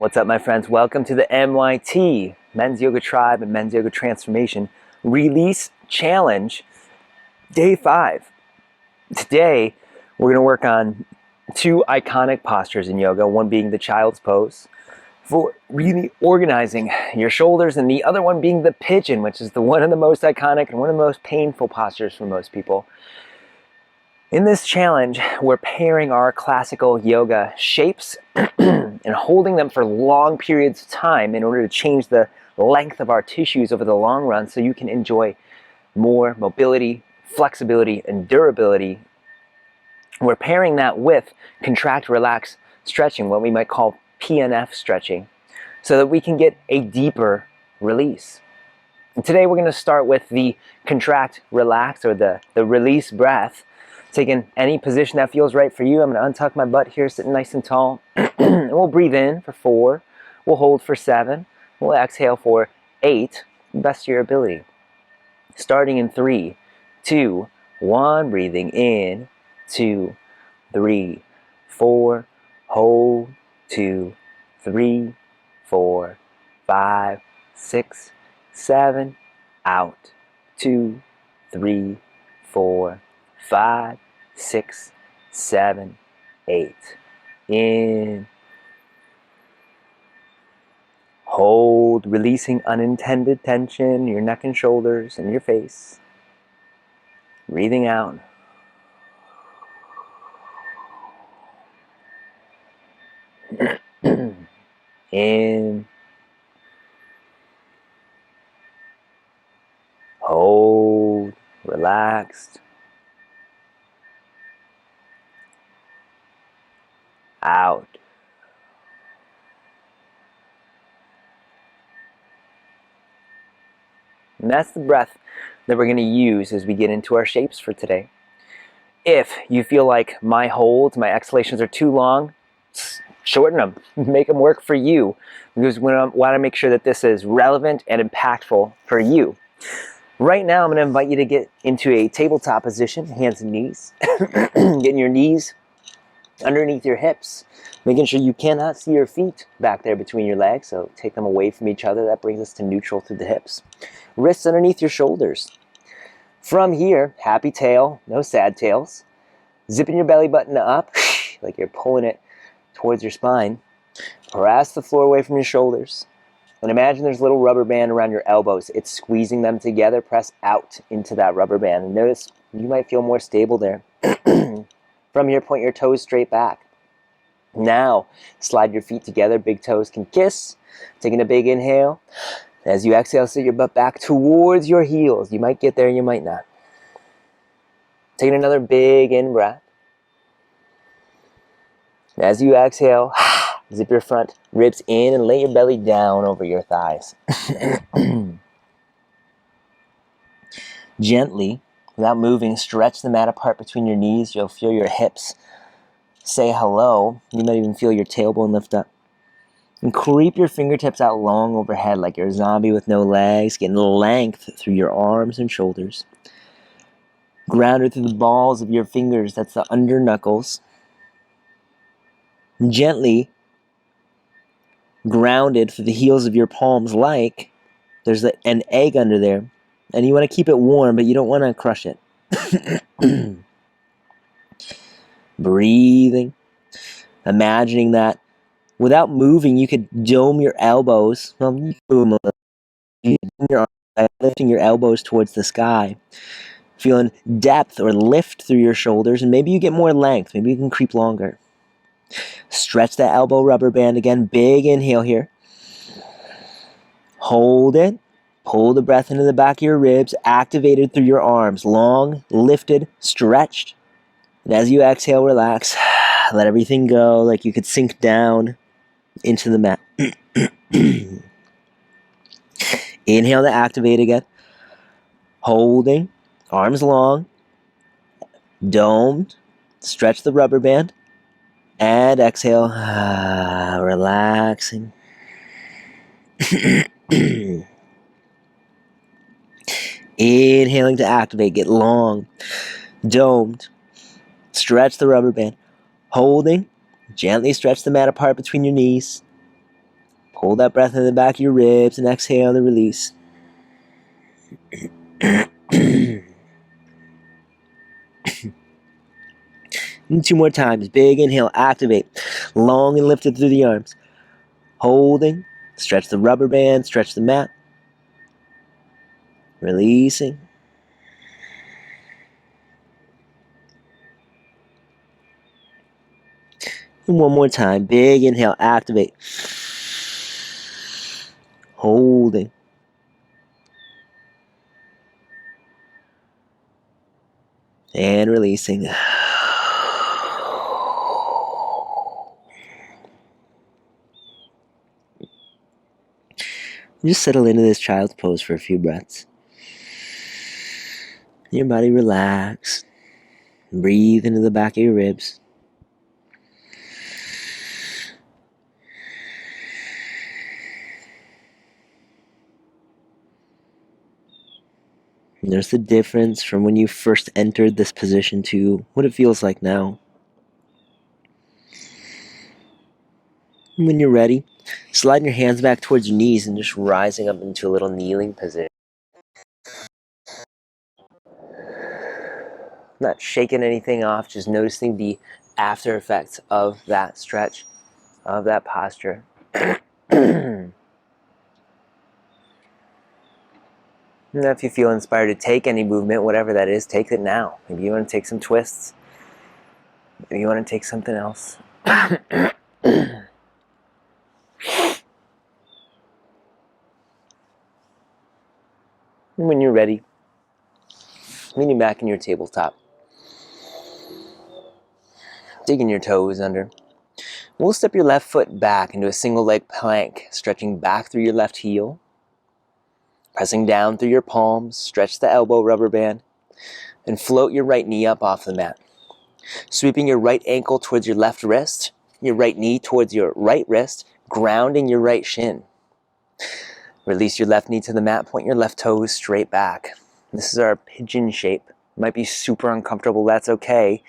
What's up, my friends? Welcome to the MYT, Men's Yoga Tribe and Men's Yoga Transformation Release Challenge, Day 5. Today, we're going to work on two iconic postures in yoga, one being the Child's Pose, for really organizing your shoulders, and the other one being the Pigeon, which is one of the most iconic and one of the most painful postures for most people. In this challenge, we're pairing our classical yoga shapes and holding them for long periods of time in order to change the length of our tissues over the long run so you can enjoy more mobility, flexibility, and durability. We're pairing that with contract, relax stretching, what we might call PNF stretching, so that we can get a deeper release. And today we're going to start with the contract, relax, or the release breath. Taking any position that feels right for you. I'm going to untuck my butt here, sitting nice and tall. And we'll breathe in for 4. We'll hold for 7. We'll exhale for 8, best of your ability. Starting in 3, 2, 1. Breathing in, 2, 3, 4. Hold, 2, 3, 4, 5, 6, 7. Out, 2, 3, 4, 5, 6, 7, 8. In. Hold, releasing unintended tension in your neck and shoulders and your face. Breathing out. In. Hold, relaxed. Out. And that's the breath that we're going to use as we get into our shapes for today. If you feel like my holds, my exhalations are too long, shorten them. Make them work for you. Because we want to make sure that this is relevant and impactful for you. Right now, I'm going to invite you to get into a tabletop position, hands and knees. Getting your knees underneath your hips, making sure you cannot see your feet back there between your legs, so take them away from each other. That brings us to neutral through the hips. Wrists underneath your shoulders. From here, happy tail, no sad tails. Zipping your belly button up, like you're pulling it towards your spine. Press the floor away from your shoulders. And imagine there's a little rubber band around your elbows. It's squeezing them together. Press out into that rubber band. And notice you might feel more stable there. From here, point your toes straight back. Now, slide your feet together. Big toes can kiss. Taking a big inhale. As you exhale, sit your butt back towards your heels. You might get there, you might not. Taking another big in-breath. As you exhale, zip your front ribs in and lay your belly down over your thighs. Gently, without moving, stretch the mat apart between your knees. You'll feel your hips say hello. You might even feel your tailbone lift up. And creep your fingertips out long overhead like you're a zombie with no legs, getting length through your arms and shoulders. Grounded through the balls of your fingers, that's the under knuckles. And gently grounded through the heels of your palms like there's an egg under there. And you want to keep it warm, but you don't want to crush it. Breathing. Imagining that without moving, you could dome your elbows. Well, you boom a little. Lifting your elbows towards the sky. Feeling depth or lift through your shoulders, and maybe you get more length. Maybe you can creep longer. Stretch that elbow rubber band again. Big inhale here. Hold it. Pull the breath into the back of your ribs, activated through your arms. Long, lifted, stretched. And as you exhale, relax. Let everything go like you could sink down into the mat. Inhale to activate again. Holding. Arms long. Domed. Stretch the rubber band. And exhale. Relaxing. Inhaling to activate. Get long. Domed. Stretch the rubber band. Holding. Gently stretch the mat apart between your knees. Hold that breath in the back of your ribs and exhale to release. And 2 more times. Big inhale, activate. Long and lifted through the arms. Holding. Stretch the rubber band, stretch the mat. Releasing. And 1 more time. Big inhale, activate. Holding. And releasing. Just settle into this child's pose for a few breaths. Your body relax. Breathe into the back of your ribs. And there's the difference from when you first entered this position to what it feels like now. And when you're ready, slide your hands back towards your knees and just rising up into a little kneeling position. Not shaking anything off, just noticing the after effects of that stretch, of that posture. Now, if you feel inspired to take any movement, whatever that is, take it now. Maybe you want to take some twists. Maybe you want to take something else. And when you're ready, leaning back in your tabletop, digging your toes under. We'll step your left foot back into a single leg plank, stretching back through your left heel. Pressing down through your palms, stretch the elbow rubber band, and float your right knee up off the mat. Sweeping your right ankle towards your left wrist, your right knee towards your right wrist, grounding your right shin. Release your left knee to the mat, point your left toes straight back. This is our pigeon shape. It might be super uncomfortable, that's okay.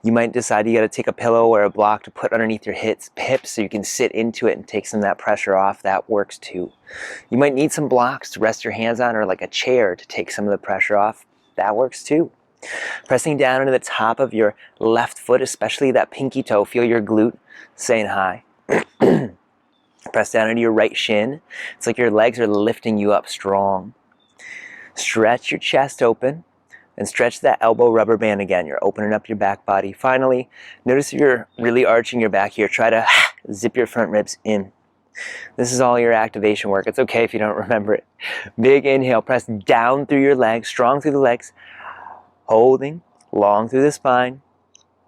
You might decide you gotta take a pillow or a block to put underneath your hips so you can sit into it and take some of that pressure off. That works too. You might need some blocks to rest your hands on, or like a chair to take some of the pressure off. That works too. Pressing down into the top of your left foot, especially that pinky toe. Feel your glute saying hi. Press down into your right shin. It's like your legs are lifting you up strong. Stretch your chest open and stretch that elbow rubber band again. You're opening up your back body. Finally, notice if you're really arching your back here. Try to zip your front ribs in. This is all your activation work. It's okay if you don't remember it. Big inhale. Press down through your legs, strong through the legs. Holding, long through the spine.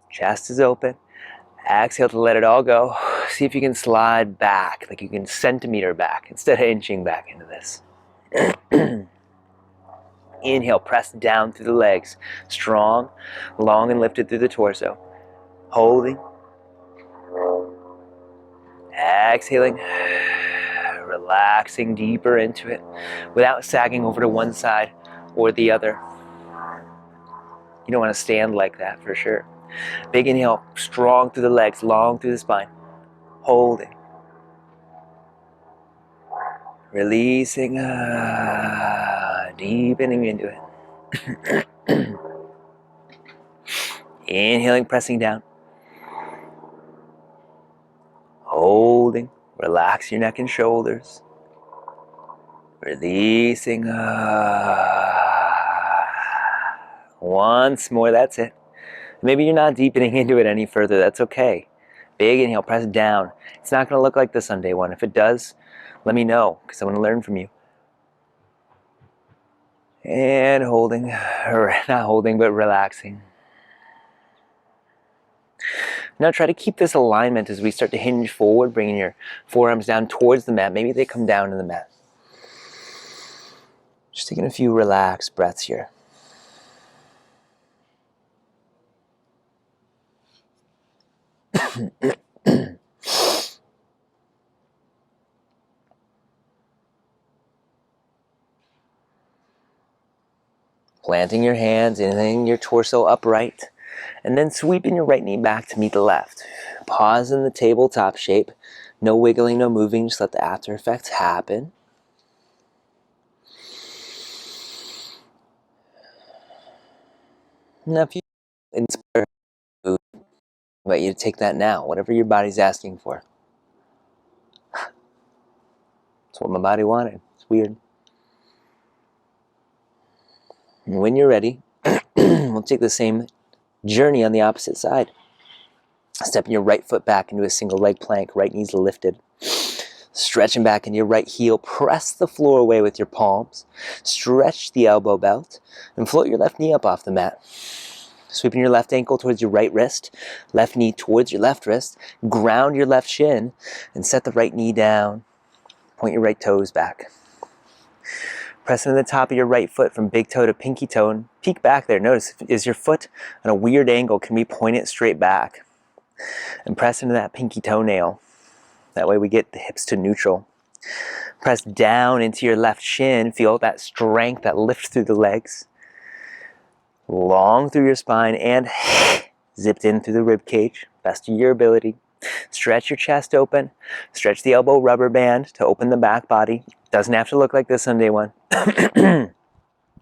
Chest is open. Exhale to let it all go. See if you can slide back, like you can centimeter back instead of inching back into this. Inhale, press down through the legs. Strong, long and lifted through the torso. Holding. Exhaling. Relaxing deeper into it without sagging over to one side or the other. You don't want to stand like that for sure. Big inhale, strong through the legs, long through the spine. Holding. Releasing, deepening into it. Inhaling, pressing down. Holding. Relax your neck and shoulders. Releasing. Once more, that's it. Maybe you're not deepening into it any further. That's okay. Big inhale, press down. It's not going to look like this on day one. If it does, let me know, because I want to learn from you. And holding, or not holding, but relaxing. Now try to keep this alignment as we start to hinge forward, bringing your forearms down towards the mat. Maybe they come down to the mat. Just taking a few relaxed breaths here. Planting your hands, inhaling your torso upright, and then sweeping your right knee back to meet the left. Pause in the tabletop shape. No wiggling, no moving, just let the after effects happen. Now if you inspire food, I invite you to take that now, whatever your body's asking for. That's what my body wanted. It's weird. And when you're ready, we'll take the same journey on the opposite side. Stepping your right foot back into a single leg plank, right knee's lifted. Stretching back into your right heel, press the floor away with your palms. Stretch the elbow belt and float your left knee up off the mat. Sweeping your left ankle towards your right wrist, left knee towards your left wrist. Ground your left shin and set the right knee down. Point your right toes back. Press into the top of your right foot from big toe to pinky toe and peek back there. Notice, is your foot on a weird angle? Can we point it straight back? And press into that pinky toenail. That way we get the hips to neutral. Press down into your left shin. Feel that strength, that lift through the legs. Long through your spine and zipped in through the rib cage. Best of your ability. Stretch your chest open. Stretch the elbow rubber band to open the back body. Doesn't have to look like this on day one.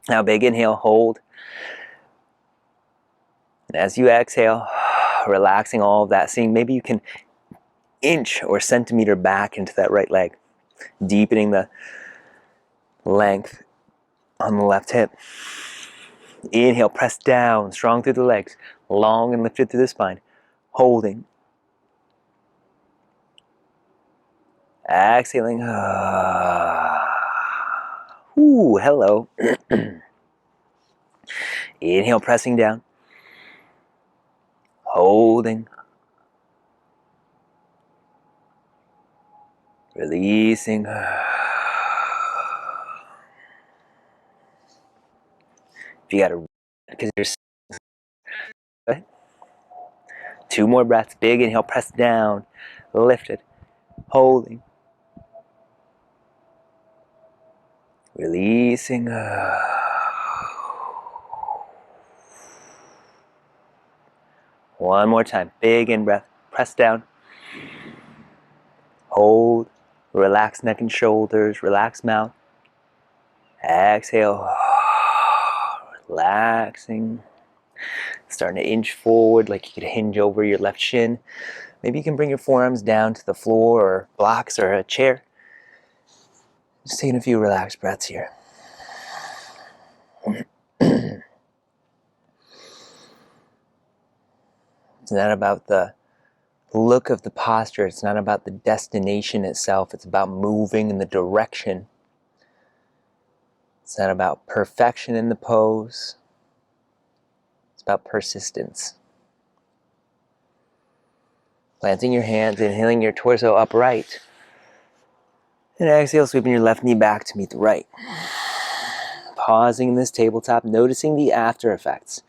Now big inhale, hold. And as you exhale, relaxing all of that, seeing maybe you can inch or centimeter back into that right leg. Deepening the length on the left hip. Inhale, press down, strong through the legs, long and lifted through the spine. Holding. Exhaling. Ooh, hello. Inhale, pressing down. Holding. Releasing. If you gotta, because there's 2 more breaths. Big inhale, press down, lifted, holding, releasing. One more time. Big in breath, press down, hold, relax neck and shoulders, relax mouth. Exhale, relaxing. Starting to inch forward like you could hinge over your left shin. Maybe you can bring your forearms down to the floor or blocks or a chair. Just taking a few relaxed breaths here. It's not about the look of the posture. It's not about the destination itself. It's about moving in the direction. It's not about perfection in the pose. It's about persistence. Planting your hands, inhaling your torso upright. And exhale, sweeping your left knee back to meet the right. Pausing in this tabletop, noticing the after effects.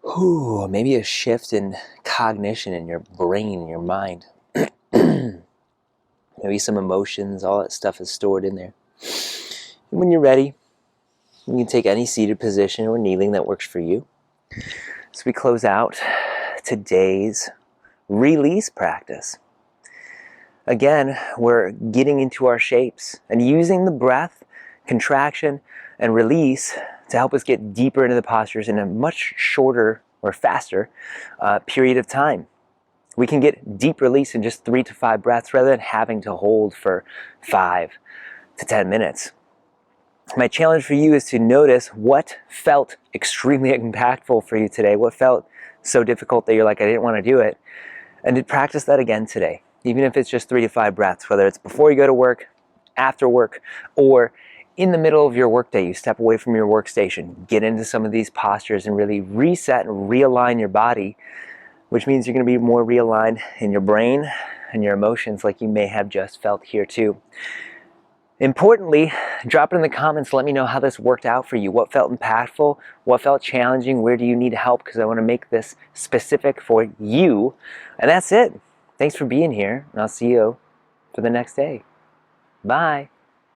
Ooh, maybe a shift in cognition in your brain, in your mind. Maybe some emotions, all that stuff is stored in there. And when you're ready, you can take any seated position or kneeling that works for you. So we close out today's release practice. Again, we're getting into our shapes and using the breath, contraction, and release to help us get deeper into the postures in a much shorter or faster period of time. We can get deep release in just 3 to 5 breaths rather than having to hold for 5 to 10 minutes. My challenge for you is to notice what felt extremely impactful for you today, what felt so difficult that you're like, I didn't want to do it, and to practice that again today, even if it's just 3 to 5 breaths, whether it's before you go to work, after work, or in the middle of your workday. You step away from your workstation, get into some of these postures and really reset and realign your body, which means you're going to be more realigned in your brain and your emotions like you may have just felt here too. Importantly, drop it in the comments. Let me know how this worked out for you. What felt impactful? What felt challenging? Where do you need help? Because I want to make this specific for you. And that's it. Thanks for being here, and I'll see you for the next day. Bye.